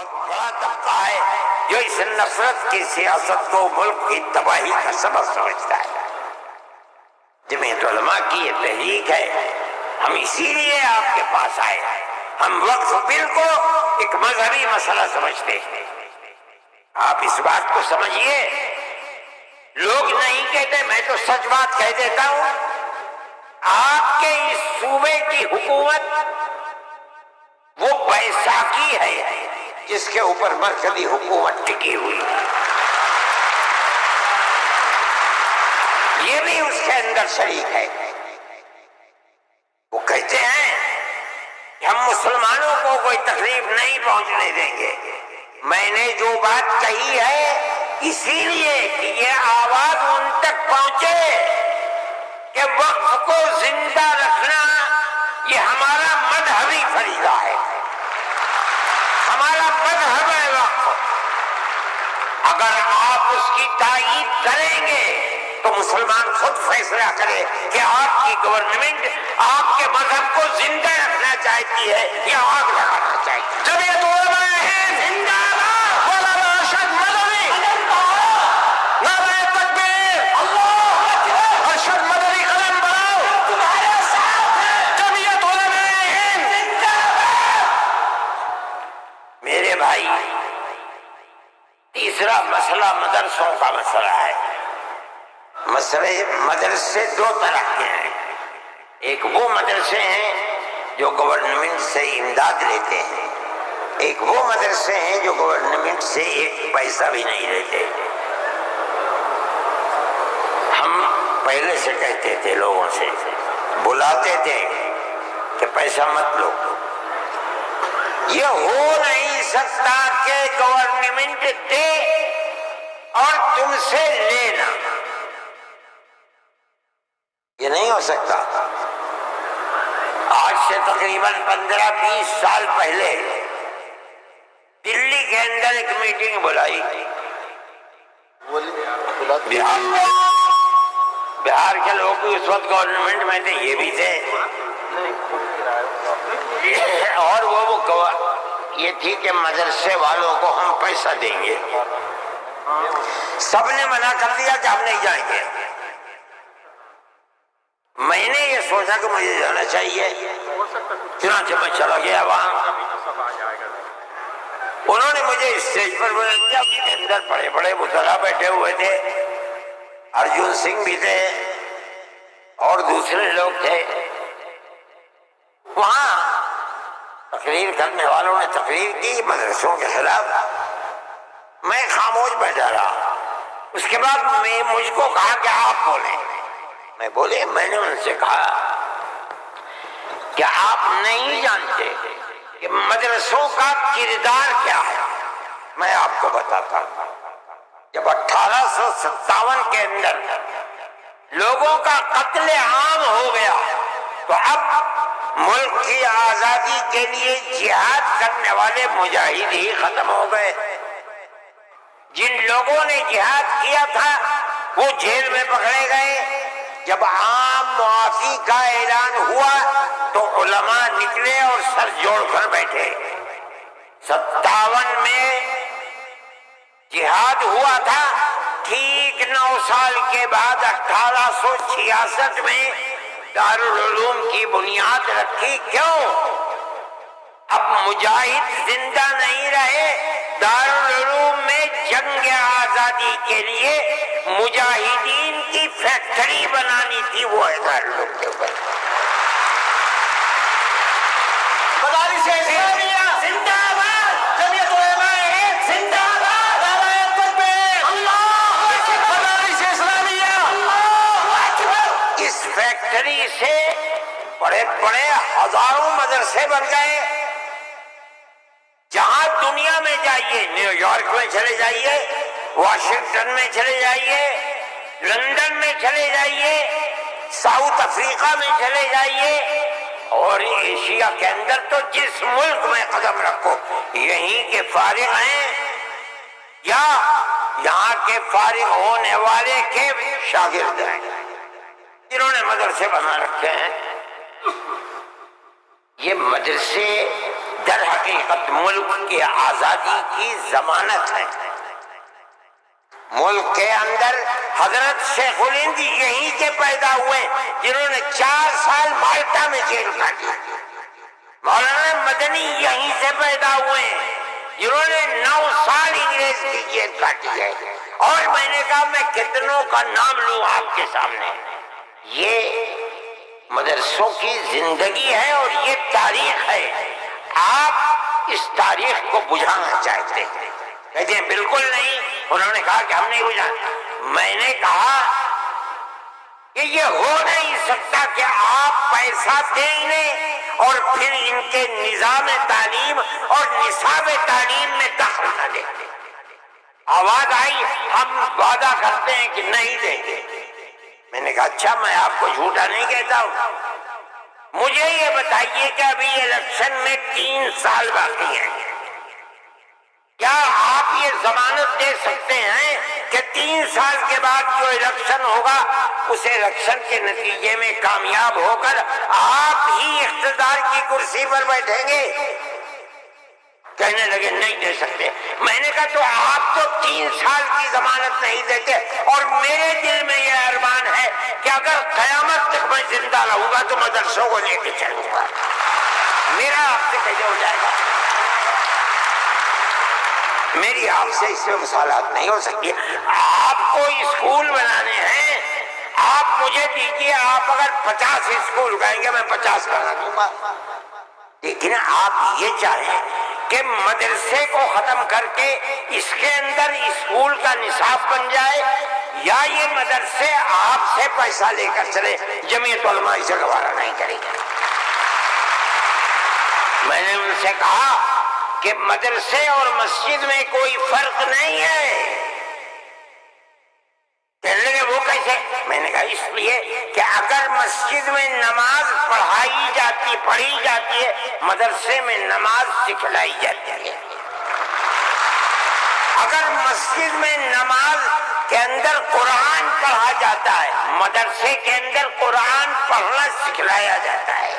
بہت بڑا طبقہ ہے جو اس نفرت کی سیاست کو ملک کی تباہی کا سبب سمجھتا ہے۔ جمعیت علماء کی یہ تحریک ہے، ہم اسی لیے آپ کے پاس آئے۔ ہم وقف بل کو ایک مذہبی مسئلہ سمجھتے ہیں۔ آپ اس بات کو سمجھیے، لوگ نہیں کہتے، میں تو سچ بات کہہ دیتا ہوں، آپ کے اس صوبے کی حکومت وہ بیساکھی ہے جس کے اوپر مرکزی حکومت ٹکی ہوئی ہے، یہ بھی اس کے اندر شریک ہے۔ وہ کہتے ہیں کہ ہم مسلمانوں کو کوئی تکلیف نہیں پہنچنے دیں گے۔ میں نے جو بات کہی ہے اسی لیے کہ یہ آواز ان تک پہنچے کہ وقف کو زندہ رکھنا یہ ہمارا مذہبی فریضہ ہے، ہمارا مذہب ہے وقف۔ اگر آپ اس کی تائید کریں گے تو مسلمان خود فیصلہ کرے کہ آپ کی گورنمنٹ آپ کے مذہب کو زندہ رکھنا چاہتی ہے یا آگ لگانا چاہتی ہے۔ جمعیت علماء ہند زندہ باد، مولانا ارشد مدنی، نعرہ تکبیر، اللہ اکبر، ارشد مدنی قلم بڑھاؤ، تمہارے ساتھ ہیں، جمعیت علماء ہند زندہ باد۔ میرے بھائی، تیسرا مسئلہ مدرسوں کا مسئلہ ہے۔ مسئلے مدرسے دو طرح کے ہیں، ایک وہ مدرسے ہیں جو گورنمنٹ سے امداد لیتے ہیں، ایک وہ مدرسے ہیں جو گورنمنٹ سے ایک پیسہ بھی نہیں لیتے۔ ہم پہلے سے کہتے تھے، لوگوں سے بلاتے تھے کہ پیسہ مت لو۔ یہ ہو نہیں سکتا کہ گورنمنٹ دے اور تم سے لینا، یہ نہیں ہو سکتا۔ آج سے تقریباً 15-20 سال پہلے دلی کے اندر ایک میٹنگ بلائی، بہار کے لوگ بھی اس وقت گورنمنٹ میں تھے، یہ بھی تھے، اور وہ یہ تھی کہ مدرسے والوں کو ہم پیسہ دیں گے۔ سب نے منع کر دیا کہ ہم نہیں جائیں گے۔ میں نے یہ سوچا کہ مجھے جانا چاہیے، چنانچہ میں چلا گیا وہاں۔ انہوں نے مجھے اسٹیج پر بلا دیا، اندر بڑے بڑے وزراء بیٹھے ہوئے تھے، ارجن سنگھ بھی تھے اور دوسرے لوگ تھے۔ وہاں تقریر کرنے والوں نے تقریر کی مدرسوں کے خلاف، میں خاموش بیٹھا رہا۔ اس کے بعد مجھ کو کہا کہ آپ بولیں۔ میں بولے، میں نے ان سے کہا کہ آپ نہیں جانتے کہ مدرسوں کا کردار کیا ہے۔ میں آپ کو بتاتا ہوں، جب 1857 کے اندر لوگوں کا قتل عام ہو گیا تو اب ملک کی آزادی کے لیے جہاد کرنے والے مجاہد ہی ختم ہو گئے۔ جن لوگوں نے جہاد کیا تھا وہ جیل میں پکڑے گئے۔ جب عام معافی کا اعلان ہوا تو علماء نکلے اور سر جوڑ کر بیٹھے۔ 57 میں جہاد ہوا تھا، ٹھیک 9 سال کے بعد 1866 میں دارالعلوم کی بنیاد رکھی۔ کیوں؟ اب مجاہد زندہ نہیں رہے، دارالعلوم میں جنگ آزادی کے لیے مجاہدین کی فیکٹری بنانی تھی، وہ ہے دارالعلوم کے اوپر۔ مدارس اسلامیہ زندہ باد، جمعیت علماء ہند زندہ باد، نعرہ تکبیر، اللہ اکبر، مدارس اسلامیہ، اللہ اکبر۔ اس فیکٹری سے بڑے بڑے ہزاروں مدرسے بن گئے۔ جہاں دنیا میں جائیے، نیو یارک میں چلے جائیے، واشنگٹن میں چلے جائیے، لندن میں چلے جائیے، ساؤتھ افریقہ میں چلے جائیے، اور ایشیا کے اندر تو جس ملک میں قدم رکھو یہیں کے فارغ ہیں یا یہاں کے فارغ ہونے والے کے شاگرد ہیں جنہوں نے مدرسے بنا رکھے ہیں۔ یہ مدرسے در حقیقت ملک کی آزادی کی ضمانت ہے۔ ملک کے اندر حضرت شیخ الہند یہیں کے پیدا ہوئے جنہوں نے 4 سال مالٹا میں جیل کاٹی۔ مولانا مدنی یہیں سے پیدا ہوئے جنہوں نے 9 سال انگریز کی جیل کاٹی ہے۔ اور میں نے کہا میں کتنوں کا نام لوں آپ کے سامنے۔ یہ مدرسوں کی زندگی ہے اور یہ تاریخ ہے۔ آپ اس تاریخ کو بجھانا چاہتے ہیں، کہتے ہیں بالکل نہیں۔ انہوں نے کہا کہ ہم نہیں بجھانا۔ میں نے کہا کہ یہ ہو نہیں سکتا کہ آپ پیسہ دیں انہیں اور پھر ان کے نظام تعلیم اور نصاب تعلیم میں دخل نہ دیں۔ آواز آئی ہم وعدہ کرتے ہیں کہ نہیں دیں گے۔ میں نے کہا اچھا، میں آپ کو جھوٹا نہیں کہتا ہوں، مجھے یہ بتائیے کہ ابھی الیکشن میں 3 سال باقی ہیں، کیا آپ یہ ضمانت دے سکتے ہیں کہ 3 سال کے بعد جو الیکشن ہوگا اس الیکشن کے نتیجے میں کامیاب ہو کر آپ ہی اقتدار کی کرسی پر بیٹھیں گے؟ کہنے لگے نہیں دے سکتے۔ میں نے کہا تو آپ تو 3 سال کی ضمانت نہیں دیتے، اور میرے دل میں یہ ارمان ہے کہ اگر قیامت تک میں زندہ رہوں گا تو مدرسوں کو لے کے چلوں گا۔ میرا آپ سے کیسے ہو جائے گا؟ میری آپ سے اس میں مصالحت نہیں ہو سکتی۔ آپ کو اسکول بنانے ہیں، آپ مجھے دیجیے، آپ اگر 50 اسکول کہیں گے میں 50 بنا دوں گا، لیکن آپ یہ چاہیں کہ مدرسے کو ختم کر کے اس کے اندر اسکول کا نصاب بن جائے، یا یہ مدرسے آپ سے پیسہ لے کر چلے، جمعیت علماء اسے گوارا نہیں کرے گی۔ میں نے ان سے کہا کہ مدرسے اور مسجد میں کوئی فرق نہیں ہے۔ کہنے لگے وہ کیسے؟ میں نے کہا اس لیے کہ اگر مسجد میں نماز پڑھی جاتی ہے، مدرسے میں نماز سکھلائی جاتی ہے۔ اگر مسجد میں نماز کے اندر قرآن پڑھا جاتا ہے، مدرسے کے اندر قرآن پڑھنا سکھلایا جاتا ہے۔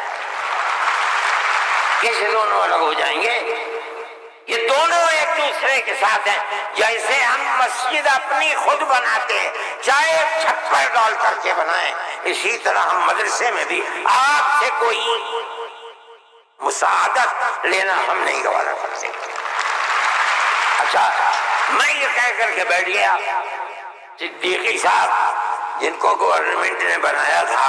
کیسے دونوں الگ ہو جائیں گے؟ یہ دونوں ایک دوسرے کے ساتھ ہیں۔ جیسے ہم مسجد اپنی خود بناتے ہیں، چاہے چھپر ڈال کر کے بنائیں، اسی طرح ہم مدرسے میں بھی آپ سے کوئی مساعدت لینا ہم نہیں گوارا کر سکتے۔ اچھا، میں یہ کہہ کر کے بیٹھ گیا، صدیقی صاحب جن کو گورنمنٹ نے بنایا تھا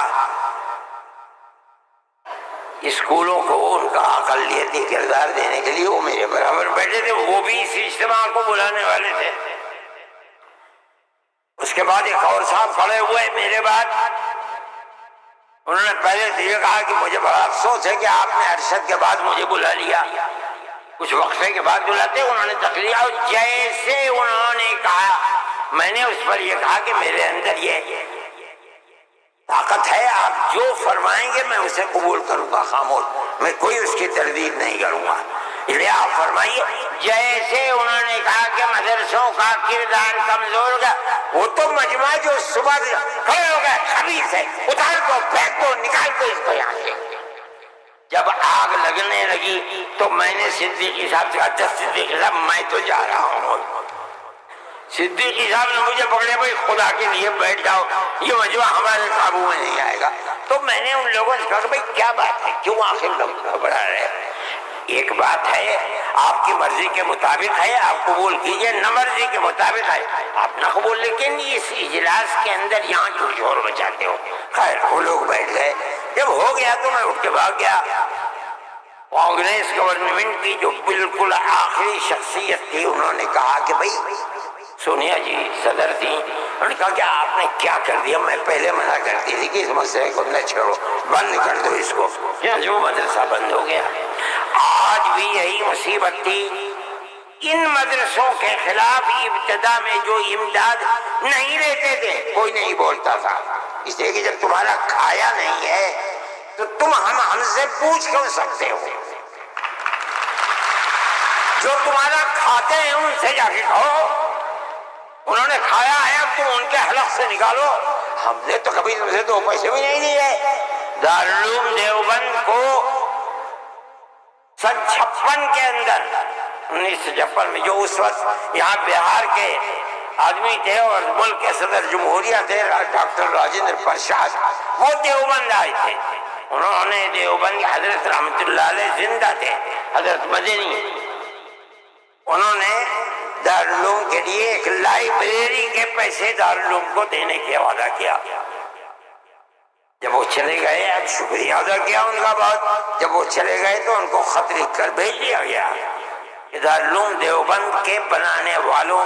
اسکولوں کو ان کا اقلیتی کردار دینے کے لیے، وہ میرے برابر بیٹھے تھے، وہ بھی اس اجتماع کو بلانے والے تھے۔ اس کے بعد ایک اور صاحب کھڑے ہوئے میرے بعد، انہوں نے پہلے سے یہ کہا کہ مجھے بڑا افسوس ہے کہ آپ نے ارشد کے بعد مجھے بلا لیا، کچھ وقفے کے بعد بلاتے۔ انہوں نے تقریر، اور جیسے انہوں نے کہا، میں نے اس پر یہ کہا کہ میرے اندر یہ طاقت ہے، آپ جو فرمائیں گے میں اسے قبول کروں گا، خاموش، میں کوئی اس کی تردید نہیں کروں گا، اس لیے آپ فرمائیے۔ جیسے انہوں نے کہا کہ مدرسوں کا کردار کمزور ہوگا، وہ تو مجمع جو صبح کھڑے ہو گئے، خبیث ہے، اتار دو، پھینک دو، نکال دو اس کو یہاں سے۔ جب آگ لگنے لگی تو میں نے صدیقی صاحب سے کہا، صدیقی صاحب میں تو جا رہا ہوں۔ صدیقی صاحب نے مجھے پکڑے، بھائی خدا کے لیے بیٹھ جاؤ، یہ مجمع ہمارے قابو میں نہیں آئے گا۔ تو میں نے ان لوگوں سے کہا کہ بھائی کیا بات ہے، کیوں آخر لوگ گھبرا رہے ہیں؟ ایک بات ہے، آپ کی مرضی کے مطابق ہے، آپ قبول کیجئے، نہ مرضی کے مطابق ہے آپ نہ قبول، لیکن اس اجلاس کے اندر یہاں کیوں شور بچاتے ہو؟ خیر وہ لوگ بیٹھ گئے۔ جب ہو گیا تو میں اٹھ کے بھاگ گیا۔ کانگریس گورنمنٹ کی جو بالکل آخری شخصیت تھی، انہوں نے کہا کہ بھائی سونیا جی صدر تھی، انہوں نے کہا کہ آپ نے کیا کر دیا، میں پہلے منع کرتی تھی کہ اس مسئلے کو نہ چھوڑو، بند کر دو اس کو، جو مدرسہ بند ہو گیا۔ آج بھی یہی مصیبت تھی، ان مدرسوں کے خلاف ابتدا میں جو امداد نہیں لیتے تھے کوئی نہیں بولتا تھا، اس لیے کہ جب تمہارا کھایا نہیں ہے تو تم ہم سے پوچھ کیوں سکتے ہو؟ جو تمہارا کھاتے ہیں ان سے جا کے کہو، انہوں نے کھایا ہے اب تم ان کے حلق سے نکالو، ہم نے تو کبھی تم سے 2 پیسے بھی نہیں لیے۔ دارالعلوم دیوبند کو سن 56 کے اندر 1956 میں، جو اس وقت یہاں بہار کے آدمی تھے اور ملک کے صدر جمہوریہ تھے ڈاکٹر راجندر پرساد، وہ دیوبند آئے تھے. انہوں نے دیوبند حضرت رحمت اللہ علیہ زندہ تھے، حضرت مدنی، انہوں نے دارالعلوم کے لیے ایک لائبریری کے پیسے دارالعلوم کو دینے کی وعدہ کیا. جب وہ چلے گئے، اب شکریہ ادا کیا ان کا بہت، جب وہ چلے گئے تو ان کو خط لکھ کر بھیج دیا گیا کہ دارالعلوم دیوبند کے بنانے والوں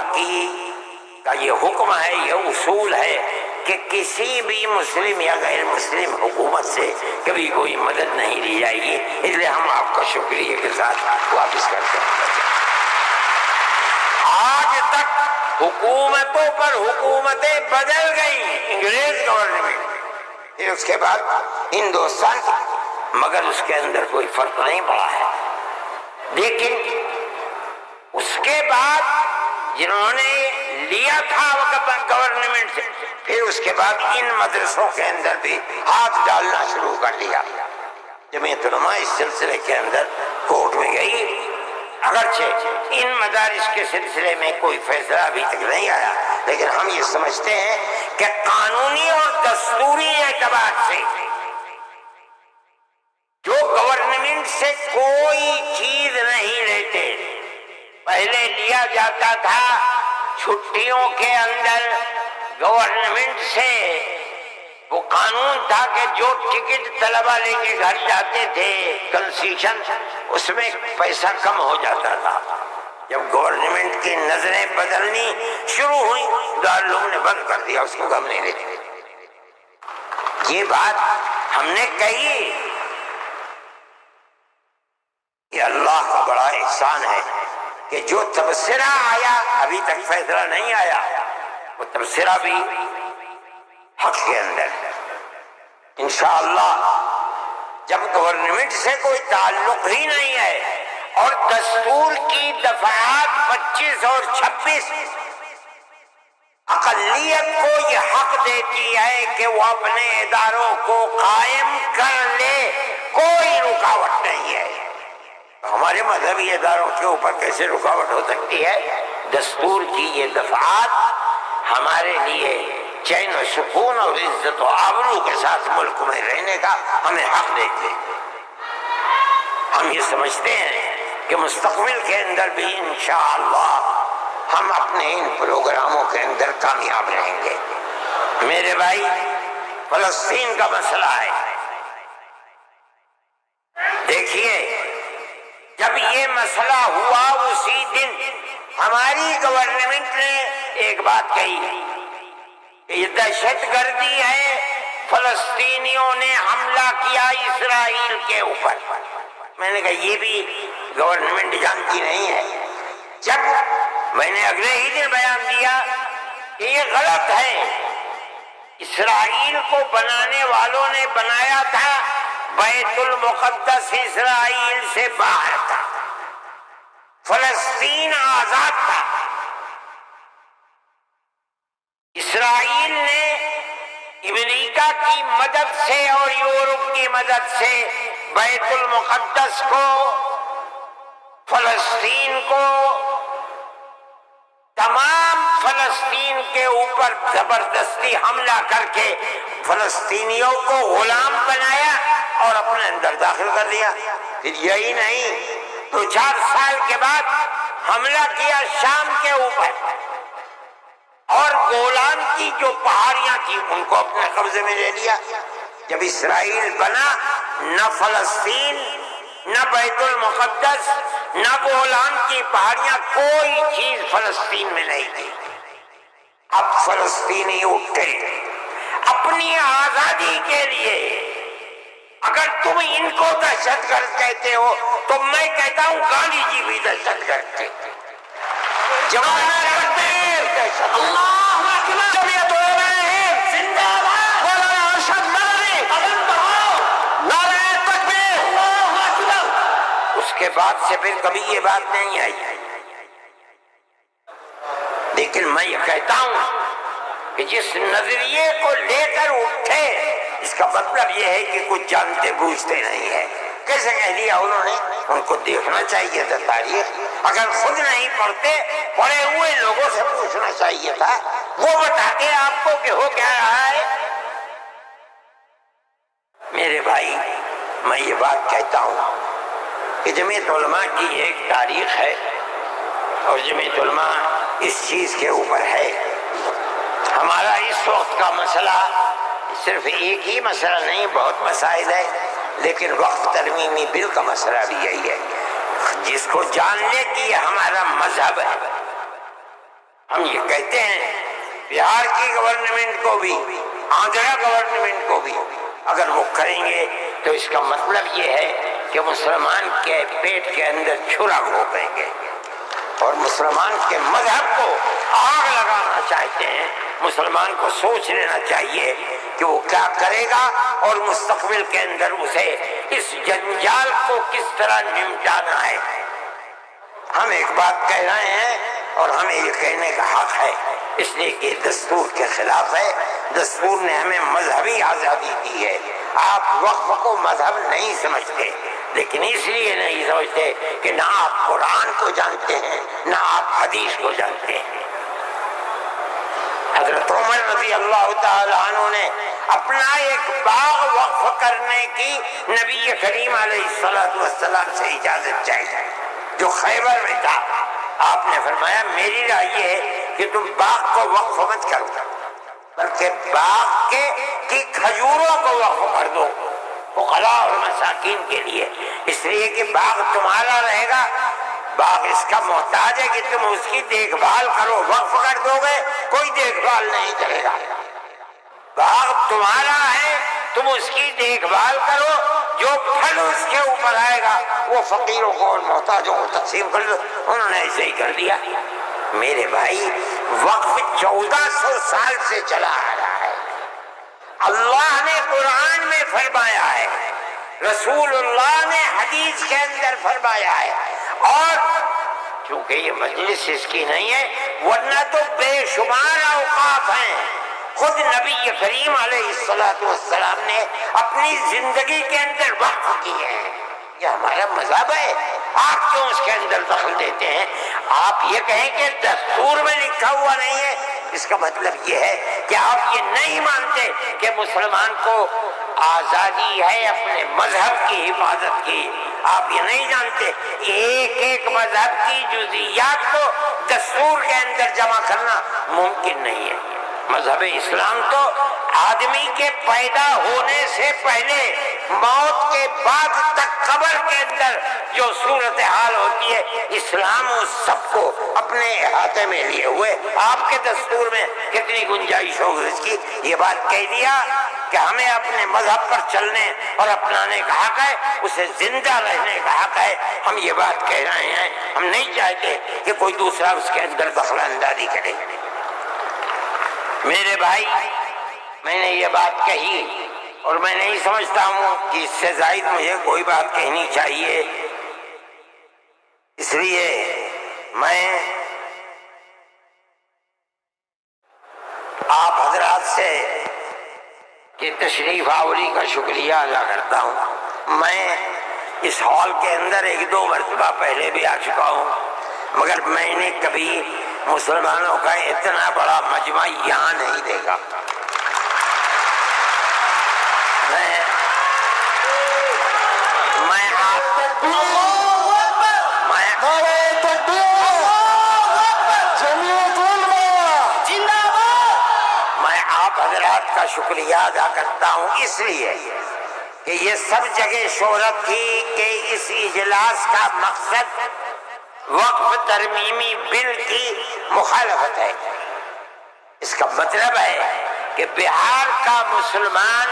کا یہ حکم ہے، یہ اصول ہے کہ کسی بھی مسلم یا غیر مسلم حکومت سے کبھی کوئی مدد نہیں لی جائے گی، اس لیے ہم آپ کا شکریہ کے ساتھ واپس کرتے ہیں. آج تک حکومتوں پر حکومتیں بدل گئیں، انگریز گورنمنٹ، پھر اس کے بعد ہندوستان، مگر اس کے اندر کوئی فرق نہیں پڑا ہے. لیکن اس کے بعد جنہوں نے لیا تھا وقت گورنمنٹ سے، پھر اس کے بعد ان مدرسوں کے اندر بھی ہاتھ ڈالنا شروع کر دیا. جمعیت علماء اس سلسلے کے اندر کورٹ میں گئی، اگرچہ ان مدارس کے سلسلے میں کوئی فیصلہ ابھی تک نہیں آیا، لیکن ہم یہ سمجھتے ہیں کہ قانونی اور دستوری اعتبار سے جو گورنمنٹ سے کوئی چیز نہیں لیتے، پہلے لیا جاتا تھا چھٹیوں کے اندر گورنمنٹ سے، وہ قانون تھا کہ جو ٹکٹ طلبہ لے کے گھر جاتے تھے کنسیشن، اس میں پیسہ کم ہو جاتا تھا. جب گورنمنٹ کی نظریں بدلنی شروع ہوئی، دارالعلوم نے بند کر دیا، اس کو کم نہیں لیتے. یہ بات ہم نے کہی کہ اللہ کا بڑا احسان ہے کہ جو تبصرہ آیا، ابھی تک فیصلہ نہیں آیا، وہ تبصرہ بھی حق کے اندر ہے. انشاءاللہ جب گورنمنٹ سے کوئی تعلق ہی نہیں ہے اور دستور کی دفعات 25 اور 26 اقلیت کو یہ حق دیتی ہے کہ وہ اپنے اداروں کو قائم کر لے، کوئی رکاوٹ نہیں ہے. ہمارے مذہبی اداروں کے اوپر کیسے رکاوٹ ہو سکتی ہے؟ دستور کی یہ دفعات ہمارے لیے چین و سکون اور عزت و آبرو کے ساتھ ملک میں رہنے کا ہمیں حق دیتے ہیں. ہم یہ سمجھتے ہیں کہ مستقبل کے اندر بھی انشاءاللہ ہم اپنے ان پروگراموں کے اندر کامیاب رہیں گے. میرے بھائی، فلسطین کا مسئلہ ہے. دیکھیے، جب یہ مسئلہ ہوا اسی دن ہماری گورنمنٹ نے ایک بات کہی کہ یہ دہشت گردی ہے، فلسطینیوں نے حملہ کیا اسرائیل کے اوپر. میں نے کہا یہ بھی گورنمنٹ جانتی نہیں ہے. جب میں نے اگلے ہی دن بیان دیا کہ یہ غلط ہے، اسرائیل کو بنانے والوں نے بنایا تھا، بیت المقدس اسرائیل سے باہر تھا، فلسطین آزاد تھا. اسرائیل نے امریکہ کی مدد سے اور یورپ کی مدد سے بیت المقدس کو، فلسطین کو، تمام فلسطین کے اوپر زبردستی حملہ کر کے فلسطینیوں کو غلام بنایا اور اپنے اندر داخل کر لیا. پھر یہی نہیں، 2-4 سال کے بعد حملہ کیا شام کے اوپر، اور گولان کی جو پہاڑیاں تھیں ان کو اپنے قبضے میں لے لیا. جب اسرائیل بنا، نہ فلسطین، نہ بیت المقدس، نہ گولان کی پہاڑیاں، کوئی چیز فلسطین میں نہیں تھی. اب فلسطینی اٹھے اپنی آزادی کے لیے. اگر تم ان کو دہشت گرد کہتے ہو تو میں کہتا ہوں گاندھی جی بھی دہشت گرد تھے. اس کے بعد سے پھر کبھی یہ بات نہیں آئی. لیکن میں یہ کہتا ہوں کہ جس نظریے کو لے کر اٹھے، اس کا مطلب یہ ہے کہ کچھ جانتے بوجھتے نہیں ہے. کیسے کہہ دیا انہوں نے؟ ان کو دیکھنا چاہیے تھا تاریخ، اگر خود نہیں پڑھتے پڑھے ہوئے لوگوں سے پوچھنا چاہیے تھا، وہ بتاتے آپ کو کہ ہو کیا رہا ہے۔ میرے بھائی میں یہ بات کہتا ہوں کہ جمعیت علماء کی ایک تاریخ ہے، اور جمعیت علماء اس چیز کے اوپر ہے۔ ہمارا اس وقت کا مسئلہ صرف ایک ہی مسئلہ نہیں، بہت مسائل ہے، لیکن وقف ترمیمی بل کا مسئلہ بھی یہی ہے، جس کو جاننے کی ہمارا مذہب ہے۔ ہم یہ کہتے ہیں بہار کی گورنمنٹ کو بھی، آندھرا گورنمنٹ کو بھی اگر وہ کریں گے تو اس کا مطلب یہ ہے کہ مسلمان کے پیٹ کے اندر چھرا گھونپیں گے اور مسلمان کے مذہب کو آگ لگانا چاہتے ہیں۔ مسلمان کو سوچ لینا چاہیے کہ وہ کیا کرے گا اور مستقبل کے اندر اسے اس جنجال کو کس طرح نمٹانا ہے۔ ہم ایک بات کہہ رہے ہیں اور ہمیں یہ کہنے کا حق ہے، اس لیے کہ دستور کے خلاف ہے۔ دستور نے ہمیں مذہبی آزادی دی ہے۔ آپ وقف کو مذہب نہیں سمجھتے، لیکن اس لیے نہیں سمجھتے کہ نہ آپ قرآن کو جانتے ہیں نہ آپ حدیث کو جانتے ہیں۔ حضرت عمر رضی اللہ تعالی عنہ نے اپنا ایک باغ وقف کرنے کی نبی کریم علیہ السلام سے اجازت چاہیے، جو خیبر میں تھا۔ آپ نے فرمایا میری رائے یہ ہے کہ تم باغ کو وقف مت کرو، بلکہ باغ کی کھجوروں کو وقف کر دو فقراء اور مساکین کے لیے، اس لیے کہ باغ تمہارا رہے گا، باغ اس کا محتاج ہے کہ تم اس کی دیکھ بھال کرو۔ وقف کر دو گے کوئی دیکھ بھال نہیں کرے گا۔ باغ تمہارا ہے، تم اس کی دیکھ بھال کرو، جو پھل اس کے اوپر آئے گا وہ فقیروں کو اور محتاجوں کو تقسیم کر دو۔ انہوں نے ایسے ہی کر دیا۔ میرے بھائی وقف 1400 سال سے چلا آ رہا ہے۔ اللہ نے قرآن میں فرمایا ہے، رسول اللہ نے حدیث کے اندر فرمایا ہے، اور چونکہ یہ مجلس اس کی نہیں ہے ورنہ تو بے شمار اوقاف ہیں۔ خود نبی کریم علیہ السلام نے اپنی زندگی کے اندر وقف کیے ہیں۔ یہ ہمارا مذہب ہے، آپ کیوں اس کے اندر دخل دیتے ہیں؟ آپ یہ کہیں کہ دستور میں لکھا ہوا نہیں ہے، اس کا مطلب یہ ہے کہ آپ یہ نہیں مانتے کہ مسلمان کو آزادی ہے اپنے مذہب کی حفاظت کی۔ آپ یہ نہیں جانتے ایک ایک مذہب کی جزئیات کو دستور کے اندر جمع کرنا ممکن نہیں ہے۔ مذہب اسلام تو آدمی کے پیدا ہونے سے پہلے موت کے بعد تک قبر کے اندر جو صورتحال ہوتی ہے، اسلام اس سب کو اپنے احاطے میں لیے ہوئے۔ آپ کے دستور میں کتنی گنجائش ہوگی اس کی؟ یہ بات کہہ دیا کہ ہمیں اپنے مذہب پر چلنے اور اپنانے کا حق ہے، اسے زندہ رہنے کا حق ہے۔ ہم یہ بات کہہ رہے ہیں، ہم نہیں چاہتے کہ کوئی دوسرا اس کے اندر دخل اندازی کرے۔ میرے بھائی میں نے یہ بات کہی اور میں نہیں سمجھتا ہوں کہ اس سے زائد مجھے کوئی بات کہنی چاہیے، اس لیے میں آپ حضرات سے کہ تشریف آوری کا شکریہ ادا کرتا ہوں۔ میں اس ہال کے اندر 1-2 مرتبہ پہلے بھی آ چکا ہوں، مگر میں نے کبھی مسلمانوں کا اتنا بڑا مجمع یہاں نہیں دیکھا۔ میں آپ حضرات کا شکریہ ادا کرتا ہوں اس لیے کہ یہ سب جگہ شہرت تھی کہ اس اجلاس کا مقصد وقف ترمیمی بل کی مخالفت ہے۔ اس کا مطلب ہے کہ بہار کا مسلمان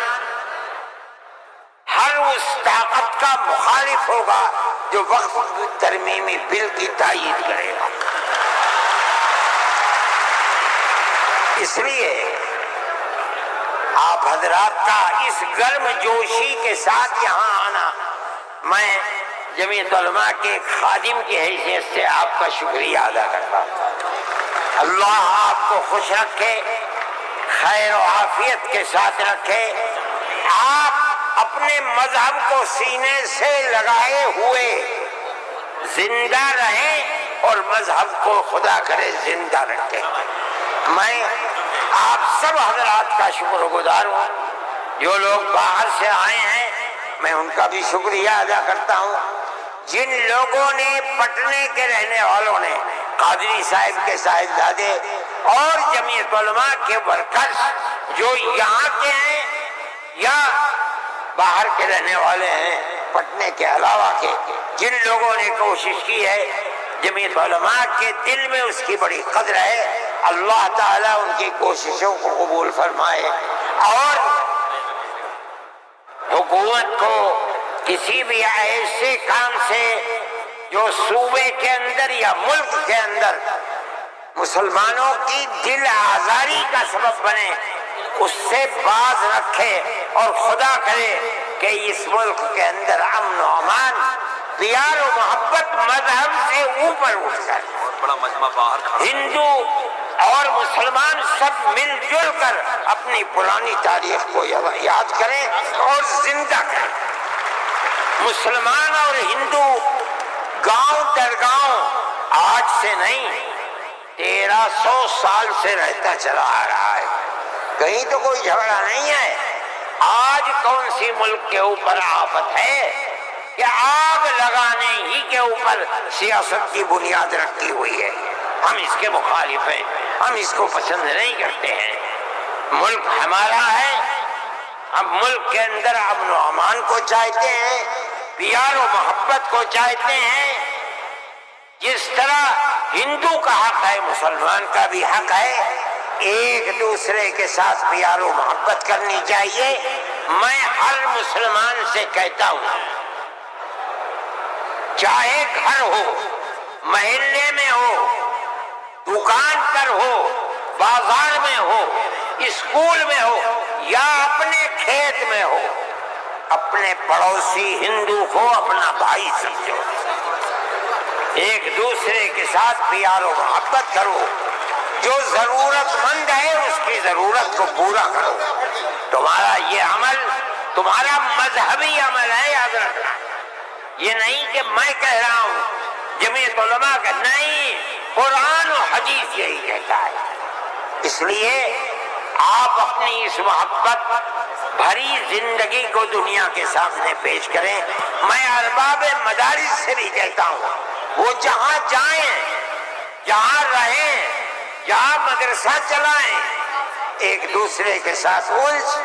ہر اس طاقت کا مخالف ہوگا جو وقف ترمیمی بل کی تائید کرے گا۔ اس لیے آپ حضرات کا اس گرم جوشی کے ساتھ یہاں آنا، میں جمعیت علماء کے خادم کی حیثیت سے آپ کا شکریہ ادا کرتا ہوں۔ اللہ آپ کو خوش رکھے، خیر و عافیت کے ساتھ رکھے، آپ اپنے مذہب کو سینے سے لگائے ہوئے زندہ رہیں اور مذہب کو خدا کرے زندہ رکھے۔ میں آپ سب حضرات کا شکر گزار ہوں، جو لوگ باہر سے آئے ہیں میں ان کا بھی شکریہ ادا کرتا ہوں۔ جن لوگوں نے پٹنے کے رہنے والوں نے، قادری صاحب کے صاحبزادے اور جمعیت علماء کے ورکرز جو یہاں کے ہیں یا باہر کے رہنے والے ہیں پٹنے کے علاوہ کے، جن لوگوں نے کوشش کی ہے، جمعیت علماء کے دل میں اس کی بڑی قدر ہے۔ اللہ تعالیٰ ان کی کوششوں کو قبول فرمائے اور حکومت کو کسی بھی ایسے کام سے جو صوبے کے اندر یا ملک کے اندر مسلمانوں کی دل آزاری کا سبب بنے، اس سے باز رکھے اور خدا کرے کہ اس ملک کے اندر امن و امان، پیار و محبت مذہب سے اوپر اٹھ کر بڑا مجمع باہر کھڑا ہندو اور مسلمان سب مل جل کر اپنی پرانی تاریخ کو یاد کریں اور زندہ کریں۔ مسلمان اور ہندو گاؤں در گاؤں آج سے نہیں 1300 سال سے رہتا چلا آ رہا ہے، کہیں تو کوئی جھگڑا نہیں ہے۔ آج کون سی ملک کے اوپر آفت ہے کہ آگ لگانے ہی کے اوپر سیاست کی بنیاد رکھی ہوئی ہے۔ ہم اس کے مخالف ہیں، ہم اس کو پسند نہیں کرتے ہیں۔ ملک ہمارا ہے، ہم ملک کے اندر امن و امان کو چاہتے ہیں، پیار و محبت کو چاہتے ہیں۔ جس طرح ہندو کا حق ہے مسلمان کا بھی حق ہے، ایک دوسرے کے ساتھ پیار و محبت کرنی چاہیے۔ میں ہر مسلمان سے کہتا ہوں، چاہے گھر ہو، محلے میں ہو، دکان پر ہو، بازار میں ہو، اسکول میں ہو یا اپنے کھیت میں ہو، اپنے پڑوسی ہندو کو اپنا بھائی سمجھو، ایک دوسرے کے ساتھ پیار و محبت کرو، جو ضرورت مند ہے اس کی ضرورت کو پورا کرو۔ تمہارا یہ عمل تمہارا مذہبی عمل ہے، یاد رکھنا۔ یہ نہیں کہ میں کہہ رہا ہوں، جمعیت علماء کا نہیں، قرآن و حدیث یہی کہتا ہے۔ اس لیے آپ اپنی اس محبت بھری زندگی کو دنیا کے سامنے پیش کریں۔ میں ارباب مدارس سے بھی کہتا ہوں، وہ جہاں جائیں، جہاں رہیں، جہاں مدرسہ چلائیں، ایک دوسرے کے ساتھ الجھ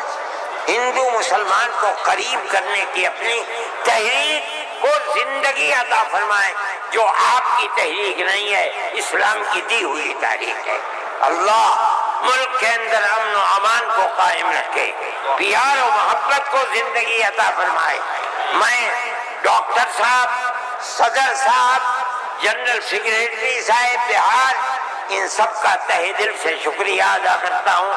ہندو مسلمان کو قریب کرنے کی اپنی تحریک کو زندگی عطا فرمائیں، جو آپ کی تحریک نہیں ہے، اسلام کی دی ہوئی تاریخ ہے۔ اللہ ملک کے اندر امن و امان کو قائم رکھے، پیار و محبت کو زندگی عطا فرمائے۔ میں ڈاکٹر صاحب، صدر صاحب، جنرل سیکریٹری صاحب بہار، ان سب کا تہہ دل سے شکریہ ادا کرتا ہوں۔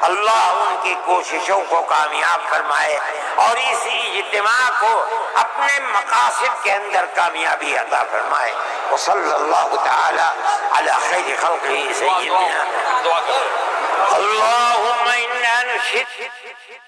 اللہ ان کی کوششوں کو کامیاب فرمائے اور اس اجتماع کو اپنے مقاصد کے اندر کامیابی عطا فرمائے۔ وصلی اللہ تعالی علی خیر خلقہ سیدنا اللہم انا نشہد